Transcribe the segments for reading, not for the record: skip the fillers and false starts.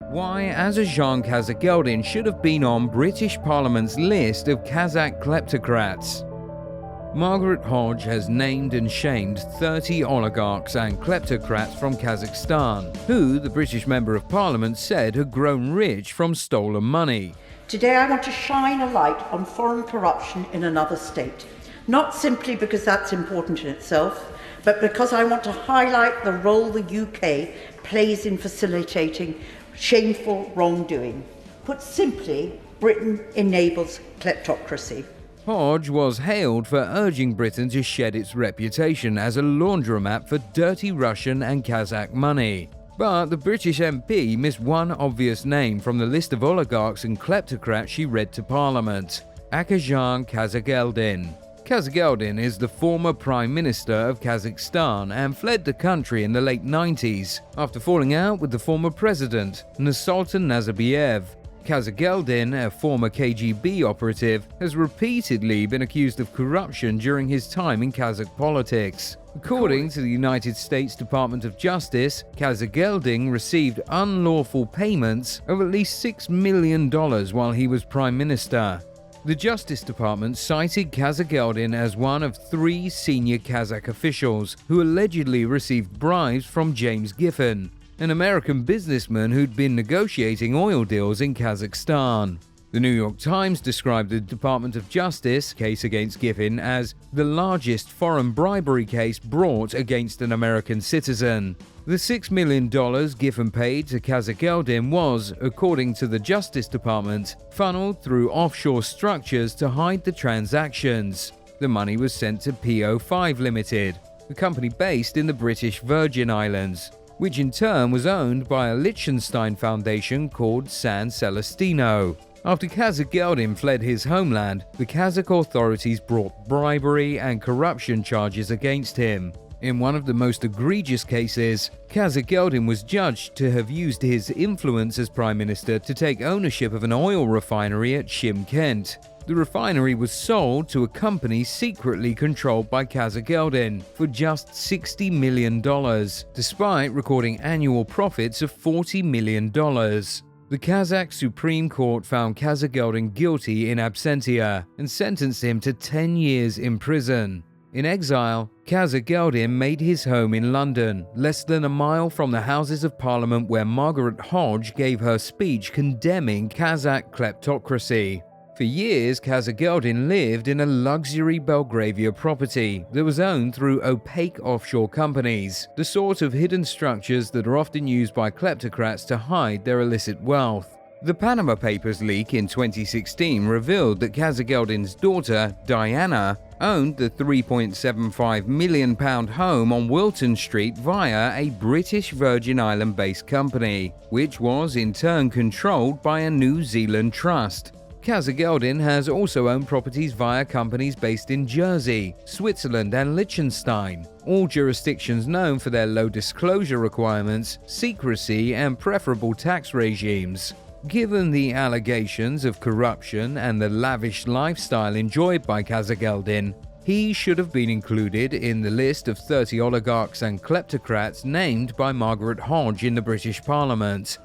Why Akezhan Kazhegeldin should have been on British Parliament's list of Kazakh kleptocrats. Margaret Hodge has named and shamed 30 oligarchs and kleptocrats from Kazakhstan, who the British Member of Parliament said had grown rich from stolen money. Today I want to shine a light on foreign corruption in another state, not simply because that's important in itself, but because I want to highlight the role the UK plays in facilitating shameful wrongdoing. Put simply, Britain enables kleptocracy. Hodge was hailed for urging Britain to shed its reputation as a laundromat for dirty Russian and Kazakh money. But the British MP missed one obvious name from the list of oligarchs and kleptocrats she read to Parliament: Akezhan Kazhegeldin. Kazhegeldin is the former Prime Minister of Kazakhstan and fled the country in the late 90s after falling out with the former president, Nursultan Nazarbayev. Kazhegeldin, a former KGB operative, has repeatedly been accused of corruption during his time in Kazakh politics. According to the United States Department of Justice, Kazhegeldin received unlawful payments of at least $6 million while he was Prime Minister. The Justice Department cited Kazhegeldin as one of 3 senior Kazakh officials who allegedly received bribes from James Giffen, an American businessman who'd been negotiating oil deals in Kazakhstan. The New York Times described the Department of Justice case against Giffen as the largest foreign bribery case brought against an American citizen. The $6 million Giffen paid to Kazhegeldin was, according to the Justice Department, funneled through offshore structures to hide the transactions. The money was sent to PO5 Limited, a company based in the British Virgin Islands, which in turn was owned by a Liechtenstein foundation called San Celestino. After Kazhegeldin fled his homeland, the Kazakh authorities brought bribery and corruption charges against him. In one of the most egregious cases, Kazhegeldin was judged to have used his influence as Prime Minister to take ownership of an oil refinery at Shymkent. The refinery was sold to a company secretly controlled by Kazhegeldin for just $60 million, despite recording annual profits of $40 million. The Kazakh Supreme Court found Kazhegeldin guilty in absentia and sentenced him to 10 years in prison. In exile, Kazhegeldin made his home in London, less than a mile from the Houses of Parliament where Margaret Hodge gave her speech condemning Kazakh kleptocracy. For years, Kazhegeldin lived in a luxury Belgravia property that was owned through opaque offshore companies, the sort of hidden structures that are often used by kleptocrats to hide their illicit wealth. The Panama Papers leak in 2016 revealed that Kazhegeldin's daughter, Diana, owned the £3.75 million home on Wilton Street via a British Virgin Island-based company, which was in turn controlled by a New Zealand trust. Kazhegeldin has also owned properties via companies based in Jersey, Switzerland and Liechtenstein, all jurisdictions known for their low disclosure requirements, secrecy and preferable tax regimes. Given the allegations of corruption and the lavish lifestyle enjoyed by Kazhegeldin, he should have been included in the list of 30 oligarchs and kleptocrats named by Margaret Hodge in the British Parliament.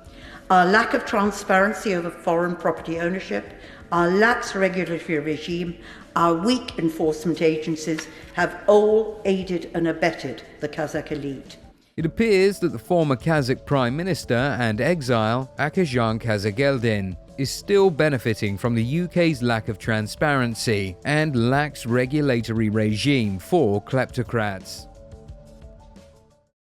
Our lack of transparency over foreign property ownership, our lax regulatory regime, our weak enforcement agencies have all aided and abetted the Kazakh elite. It appears that the former Kazakh Prime Minister and exile, Akezhan Kazhegeldin, is still benefiting from the UK's lack of transparency and lax regulatory regime for kleptocrats.